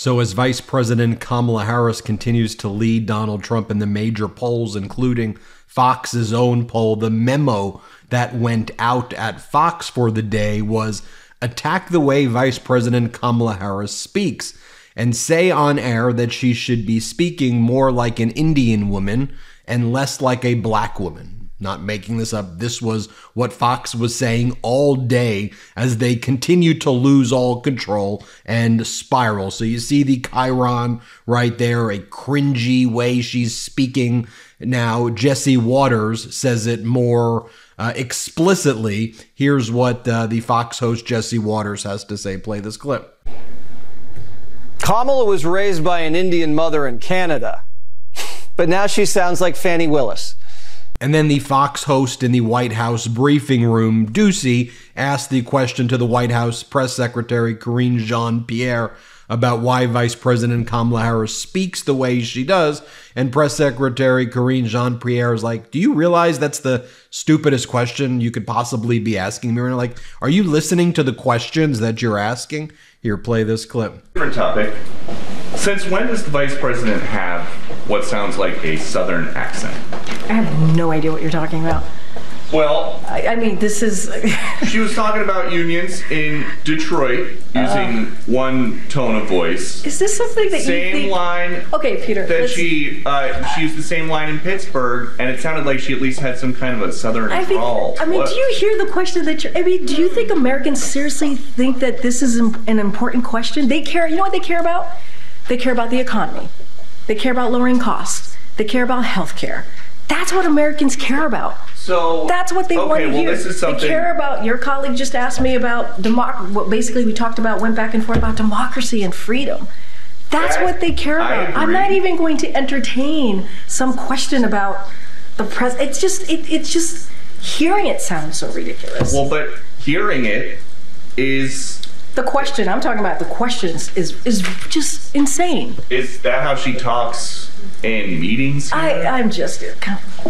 So as Vice President Kamala Harris continues to lead Donald Trump in the major polls, including Fox's own poll, the memo that went out at Fox for the day was attack the way Vice President Kamala Harris speaks and say on air that she should be speaking more like an Indian woman and less like a black woman. Not making this up. This was what Fox was saying all day as they continue to lose all control and spiral. So you see the chyron right there, a cringy way she's speaking. Now, Jesse Waters says it more explicitly. Here's what the Fox host Jesse Waters has to say. Play this clip. Kamala was raised by an Indian mother in Canada, but now she sounds like Fannie Willis. And then the Fox host in the White House briefing room, Ducey, asked the question to the White House press secretary, Karine Jean-Pierre, about why Vice President Kamala Harris speaks the way she does. And press secretary Karine Jean-Pierre is like, do you realize that's the stupidest question you could possibly be asking me? And like, are you listening to the questions that you're asking? Here, play this clip. Different topic. Since when does the Vice President have what sounds like a Southern accent? I have no idea what you're talking about. Well, I mean, this is... She was talking about unions in Detroit using one tone of voice. Is this something that same you think... line. Okay, Peter. That she used the same line in Pittsburgh, and it sounded like she at least had some kind of a Southern drawl. I mean, do you hear the question that you're... I mean, do you think Americans seriously think that this is an important question? They care... You know what they care about? They care about the economy. They care about lowering costs. They care about health care. That's what Americans care about. So that's what they want to hear. This is something... They care about, your colleague just asked me about what basically we talked about, went back and forth about democracy and freedom. That's what they care about. I'm not even going to entertain some question about the president. It's just hearing it sounds so ridiculous. Well, but hearing it is... The question, I'm talking about the questions is just insane. Is that how she talks in meetings? I'm just,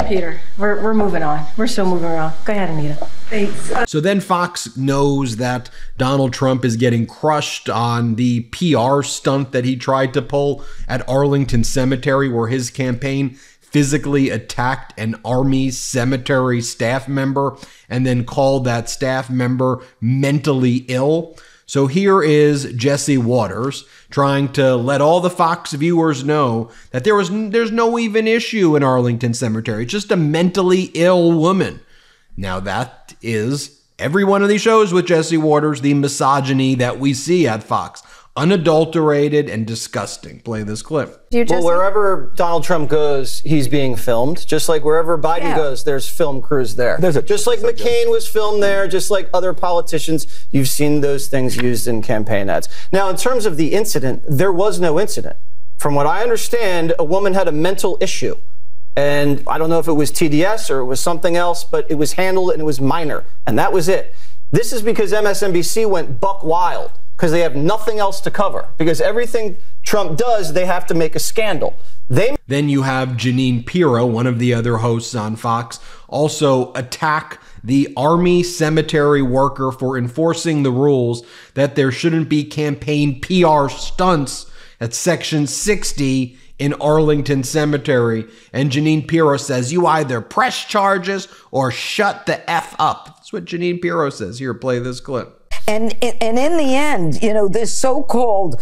Peter, we're moving on. We're still moving around. Go ahead, Anita. Thanks. So then Fox knows that Donald Trump is getting crushed on the PR stunt that he tried to pull at Arlington Cemetery, where his campaign physically attacked an Army cemetery staff member and then called that staff member mentally ill. So here is Jesse Waters trying to let all the Fox viewers know that there's no even issue in Arlington Cemetery. It's just a mentally ill woman. Now that is every one of these shows with Jesse Waters, the misogyny that we see at Fox. Unadulterated and disgusting. Play this clip. Well, wherever Donald Trump goes, he's being filmed. Just like wherever Biden goes, there's film crews there. Just like McCain was filmed there, just like other politicians, you've seen those things used in campaign ads. Now, in terms of the incident, there was no incident. From what I understand, a woman had a mental issue. And I don't know if it was TDS or it was something else, but it was handled and it was minor. And that was it. This is because MSNBC went buck wild. Because they have nothing else to cover. Because everything Trump does, they have to make a scandal. Then you have Jeanine Pirro, one of the other hosts on Fox, also attack the Army cemetery worker for enforcing the rules that there shouldn't be campaign PR stunts at Section 60 in Arlington Cemetery. And Jeanine Pirro says, you either press charges or shut the F up. That's what Jeanine Pirro says. Here, play this clip. And in the end, this so-called,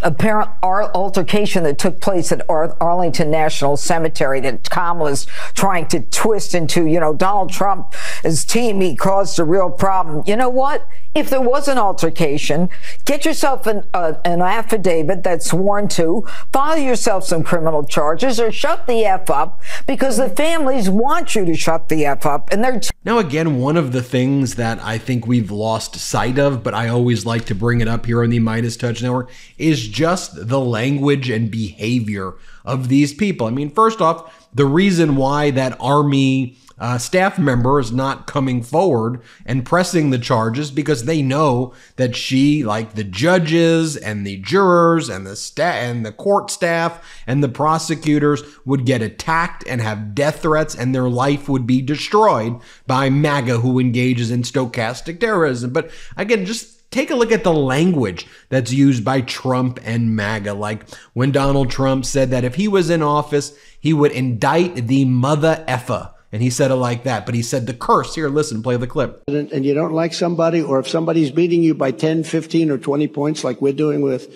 apparent altercation that took place at Arlington National Cemetery that Kamala's trying to twist into, Donald Trump, his team, he caused a real problem. You know what? If there was an altercation, get yourself an affidavit that's sworn to, file yourself some criminal charges, or shut the F up, because the families want you to shut the F up. And they're... Now, again, one of the things that I think we've lost sight of, but I always like to bring it up here on the MeidasTouch Network, is just the language and behavior of these people. I mean, first off, the reason why that Army staff member is not coming forward and pressing the charges because they know that she, like the judges and the jurors and the court staff and the prosecutors, would get attacked and have death threats and their life would be destroyed by MAGA, who engages in stochastic terrorism. But again, just take a look at the language that's used by Trump and MAGA. Like when Donald Trump said that if he was in office, he would indict the mother effer. And he said it like that, but he said the curse. Here, listen, play the clip. And you don't like somebody, or if somebody's beating you by 10, 15, or 20 points like we're doing with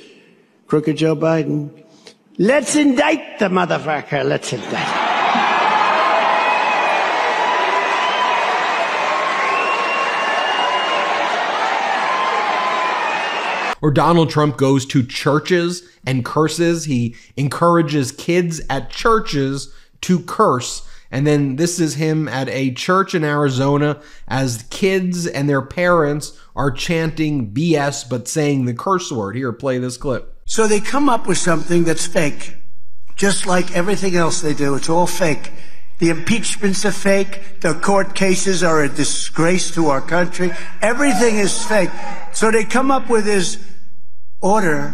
crooked Joe Biden, let's indict the motherfucker. Let's indict. Or Donald Trump goes to churches and curses. He encourages kids at churches to curse. And then this is him at a church in Arizona as kids and their parents are chanting BS but saying the curse word. Here, play this clip. So they come up with something that's fake, just like everything else they do. It's all fake. The impeachments are fake. The court cases are a disgrace to our country. Everything is fake. So they come up with this order.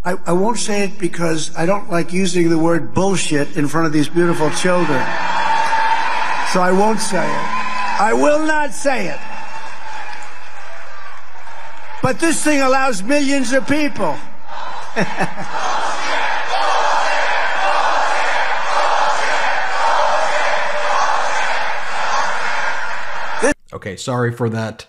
I won't say it because I don't like using the word bullshit in front of these beautiful children. So I won't say it. I will not say it. But this thing allows millions of people. Okay, sorry for that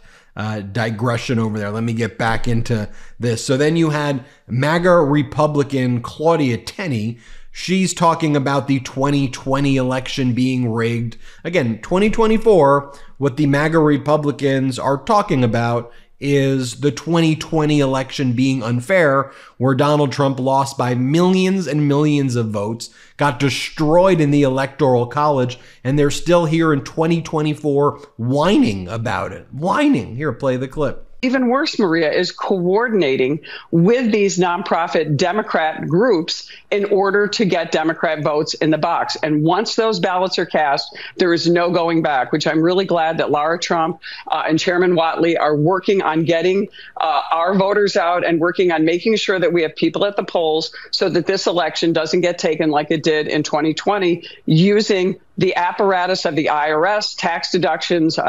digression over there. Let me get back into this. So then you had MAGA Republican Claudia Tenney. She's talking about the 2020 election being rigged. Again, 2024, what the MAGA Republicans are talking about is the 2020 election being unfair, where Donald Trump lost by millions and millions of votes, got destroyed in the Electoral College, and they're still here in 2024 whining about it. Whining. Here, play the clip. Even worse, Maria, is coordinating with these nonprofit Democrat groups in order to get Democrat votes in the box. And once those ballots are cast, there is no going back, which I'm really glad that Lara Trump and Chairman Whatley are working on getting our voters out and working on making sure that we have people at the polls so that this election doesn't get taken like it did in 2020 using the apparatus of the IRS, tax deductions,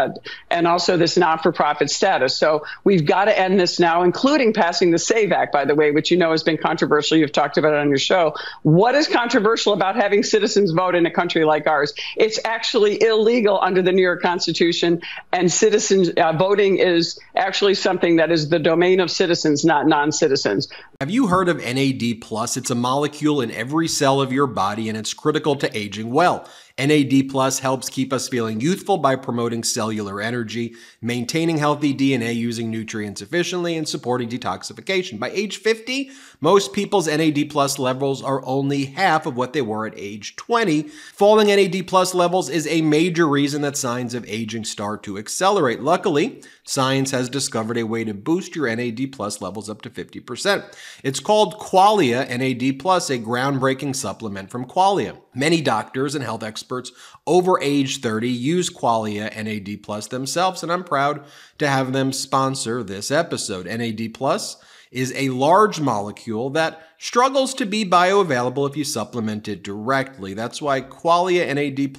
and also this not-for-profit status. So we've got to end this now, including passing the SAVE Act, by the way, which you know has been controversial. You've talked about it on your show. What is controversial about having citizens vote in a country like ours? It's actually illegal under the New York Constitution, and citizens voting is actually something that is the domain of citizens, not non-citizens. Have you heard of NAD+? It's a molecule in every cell of your body, and it's critical to aging well. NAD+ helps keep us feeling youthful by promoting cellular energy, maintaining healthy DNA using nutrients efficiently, and supporting detoxification. By age 50, most people's NAD+ levels are only half of what they were at age 20. Falling NAD+ levels is a major reason that signs of aging start to accelerate. Luckily, science has discovered a way to boost your NAD+ levels up to 50%. It's called Qualia NAD+, a groundbreaking supplement from Qualia. Many doctors and health experts over age 30 use Qualia NAD+ themselves, and I'm proud to have them sponsor this episode. NAD+ is a large molecule that struggles to be bioavailable if you supplement it directly. That's why Qualia NAD+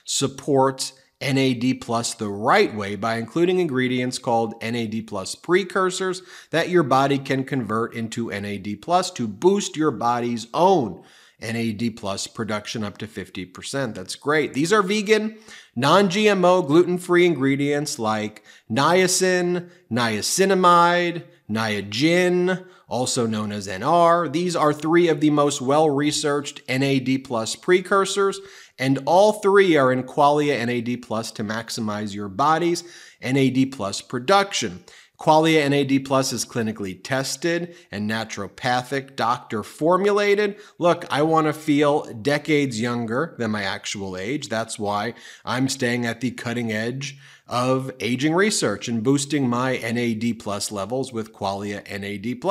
supports NAD+ the right way by including ingredients called NAD+ precursors that your body can convert into NAD+ to boost your body's own NAD+ production up to 50%. That's great. These are vegan, non-GMO, gluten-free ingredients like niacin, niacinamide, Niagen, also known as NR. These are three of the most well-researched NAD+ precursors, and all three are in Qualia NAD+ to maximize your body's NAD+ production. Qualia NAD+ is clinically tested and naturopathic, doctor formulated. Look, I want to feel decades younger than my actual age. That's why I'm staying at the cutting edge of aging research and boosting my NAD+ levels with Qualia NAD+.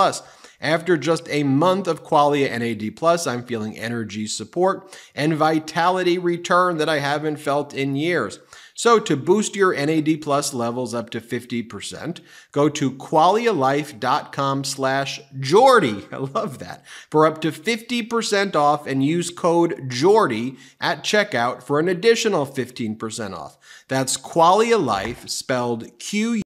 After just a month of Qualia NAD+, I'm feeling energy support and vitality return that I haven't felt in years. So to boost your NAD+ levels up to 50%, go to qualialife.com/Jordy. I love that. For up to 50% off, and use code Jordy at checkout for an additional 15% off. That's Qualia Life, spelled Q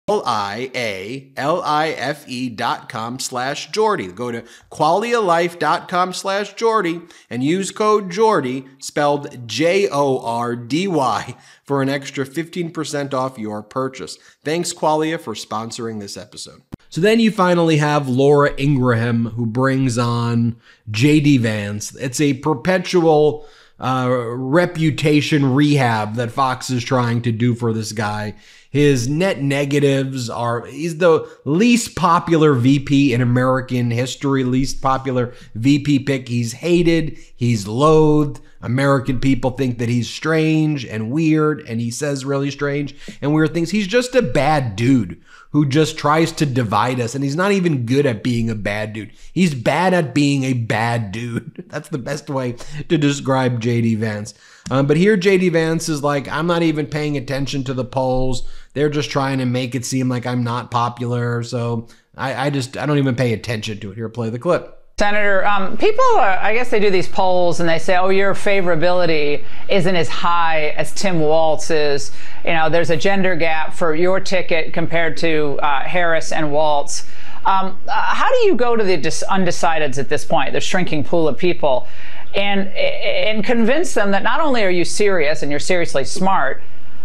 QualiaLife.com/Jordy. Go to QualiaLife.com/Jordy and use code Jordy, spelled JORDY, for an extra 15% off your purchase. Thanks, Qualia, for sponsoring this episode. So then you finally have Laura Ingraham, who brings on J.D. Vance. It's a perpetual reputation rehab that Fox is trying to do for this guy. His net negatives are, he's the least popular VP in American history, least popular VP pick. He's hated, he's loathed. American people think that he's strange and weird, and he says really strange and weird things. He's just a bad dude who just tries to divide us, and he's not even good at being a bad dude. He's bad at being a bad dude. That's the best way to describe J.D. Vance. But here J.D. Vance is like, I'm not even paying attention to the polls. They're just trying to make it seem like I'm not popular. So I don't even pay attention to it. Here, play the clip. Senator, people, I guess they do these polls and they say, oh, your favorability isn't as high as Tim Walz's. You know, there's a gender gap for your ticket compared to Harris and Walz. How do you go to the undecideds at this point, the shrinking pool of people, and convince them that not only are you serious and you're seriously smart,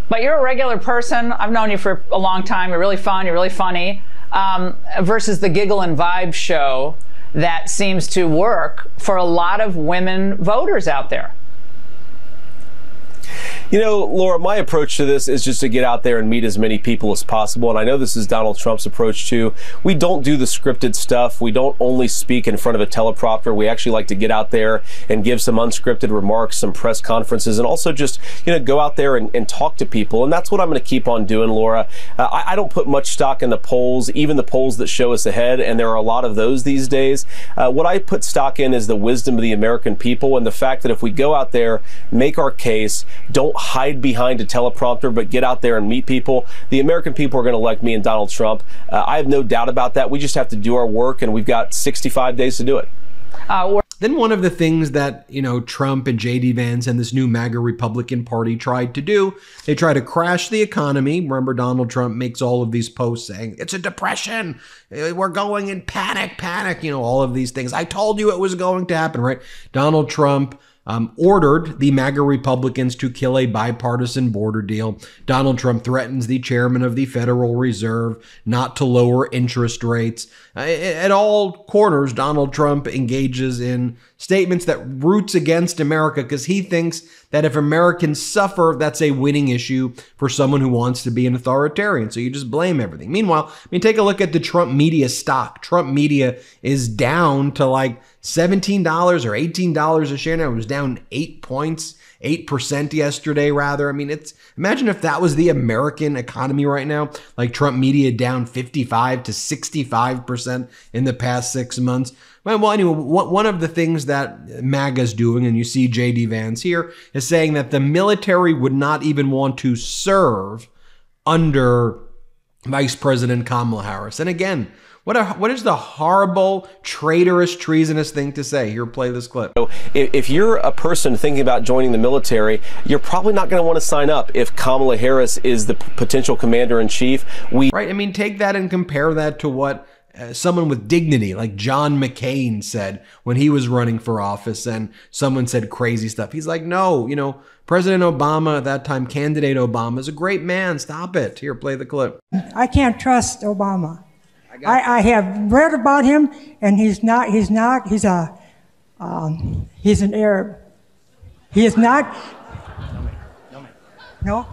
but you're a regular person. I've known you for a long time. You're really fun. You're really funny. Versus the giggle and vibe show that seems to work for a lot of women voters out there. You know, Laura, my approach to this is just to get out there and meet as many people as possible. And I know this is Donald Trump's approach too. We don't do the scripted stuff. We don't only speak in front of a teleprompter. We actually like to get out there and give some unscripted remarks, some press conferences, and also just, you know, go out there and talk to people. And that's what I'm going to keep on doing, Laura. I don't put much stock in the polls, even the polls that show us ahead. And there are a lot of those these days. What I put stock in is the wisdom of the American people and the fact that if we go out there, make our case, don't hide behind a teleprompter, but get out there and meet people, the American people are going to elect me and Donald Trump. I have no doubt about that. We just have to do our work, and we've got 65 days to do it. Then one of the things that, you know, Trump and J.D. Vance and this new MAGA Republican Party tried to do, they try to crash the economy. Remember, Donald Trump makes all of these posts saying, it's a depression, we're going in panic, you know, all of these things. I told you it was going to happen, right? Donald Trump ordered the MAGA Republicans to kill a bipartisan border deal. Donald Trump threatens the chairman of the Federal Reserve not to lower interest rates. At all corners, Donald Trump engages in statements that roots against America because he thinks that if Americans suffer, that's a winning issue for someone who wants to be an authoritarian. So you just blame everything. Meanwhile, I mean, take a look at the Trump media stock. Trump media is down to like $17 or $18 a share now. It was down 8 points, 8% yesterday, rather. I mean, imagine if that was the American economy right now, like Trump media down 55 to 65% in the past 6 months. Well, anyway, one of the things that MAGA's doing, and you see J.D. Vance here, is saying that the military would not even want to serve under Vice President Kamala Harris. And again, what is the horrible, traitorous, treasonous thing to say? Here, play this clip. If you're a person thinking about joining the military, you're probably not going to want to sign up if Kamala Harris is the potential commander-in-chief. Right, I mean, take that and compare that to what someone with dignity like John McCain said when he was running for office and someone said crazy stuff. He's like, no, you know, President Obama at that time, candidate Obama, is a great man. Stop it. Here, play the clip. I can't trust Obama. I have read about him, and he's an Arab. He is not. No,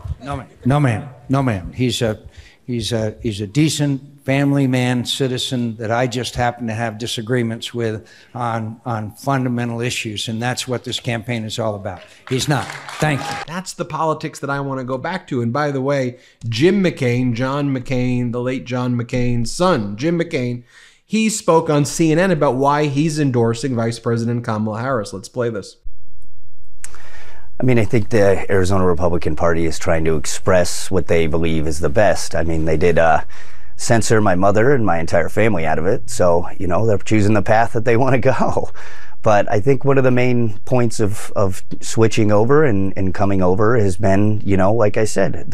ma'am. He's a decent family man, citizen that I just happen to have disagreements with on fundamental issues, and that's what this campaign is all about. He's not. Thank you. That's the politics that I want to go back to. And by the way, Jim McCain, John McCain, the late John McCain's son, Jim McCain, he spoke on CNN about why he's endorsing Vice President Kamala Harris. Let's play this. I mean, I think the Arizona Republican Party is trying to express what they believe is the best. I mean, they did censor my mother and my entire family out of it. So, you know, they're choosing the path that they want to go. But I think one of the main points of switching over and coming over has been, you know, like I said,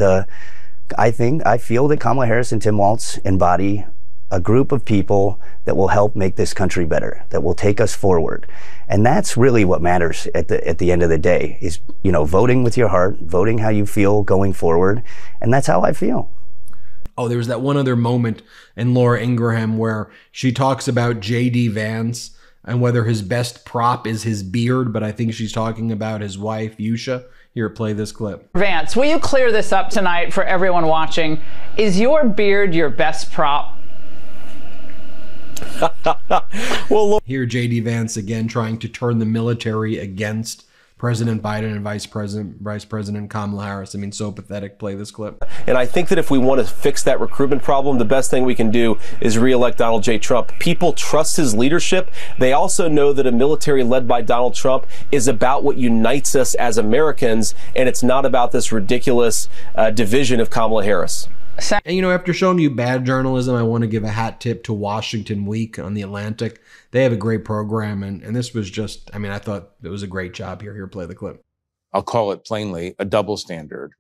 I feel that Kamala Harris and Tim Walz embody a group of people that will help make this country better, that will take us forward. And that's really what matters at the end of the day, is, you know, voting with your heart, voting how you feel going forward. And that's how I feel. Oh, there was that one other moment in Laura Ingraham where she talks about J.D. Vance and whether his best prop is his beard, but I think she's talking about his wife, Yusha. Here, play this clip. Vance, will you clear this up tonight for everyone watching? Is your beard your best prop? Well, here J.D. Vance again trying to turn the military against President Biden and Vice President Kamala Harris. I mean, so pathetic. Play this clip. And I think that if we want to fix that recruitment problem, the best thing we can do is re-elect Donald J. Trump. People trust his leadership. They also know that a military led by Donald Trump is about what unites us as Americans, and it's not about this ridiculous division of Kamala Harris. And, you know, after showing you bad journalism, I want to give a hat tip to Washington Week on The Atlantic. They have a great program, and this was just, I mean, I thought it was a great job here. Here, play the clip. I'll call it plainly a double standard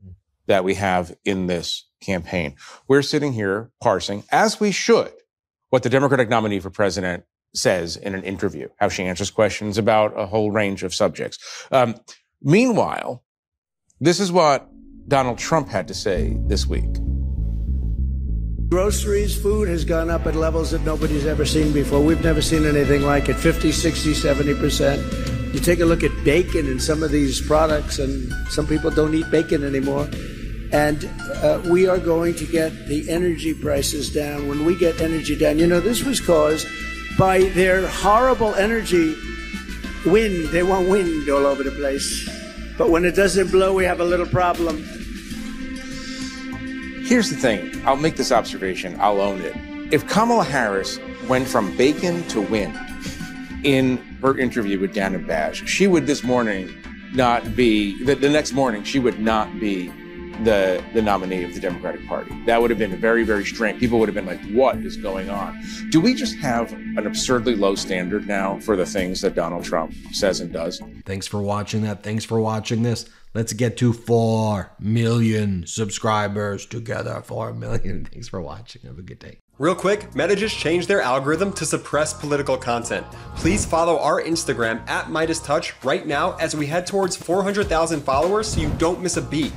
that we have in this campaign. We're sitting here parsing, as we should, what the Democratic nominee for president says in an interview, how she answers questions about a whole range of subjects. Meanwhile, this is what Donald Trump had to say this week. Groceries, food has gone up at levels that nobody's ever seen before. We've never seen anything like it, 50, 60, 70%. You take a look at bacon and some of these products, and some people don't eat bacon anymore. And we are going to get the energy prices down. When we get energy down, you know, this was caused by their horrible energy wind. They want wind all over the place. But when it doesn't blow, we have a little problem. Here's the thing. I'll make this observation. I'll own it. If Kamala Harris went from bacon to wind in her interview with Dan and Bash, she would this morning not be, the next morning, she would not be the nominee of the Democratic Party. That would have been very, very strange. People would have been like, what is going on? Do we just have an absurdly low standard now for the things that Donald Trump says and does? Thanks for watching that. Thanks for watching this. Let's get to 4 million subscribers together. 4 million. Thanks for watching. Have a good day. Real quick, Meta just changed their algorithm to suppress political content. Please follow our Instagram @MeidasTouch right now as we head towards 400,000 followers so you don't miss a beat.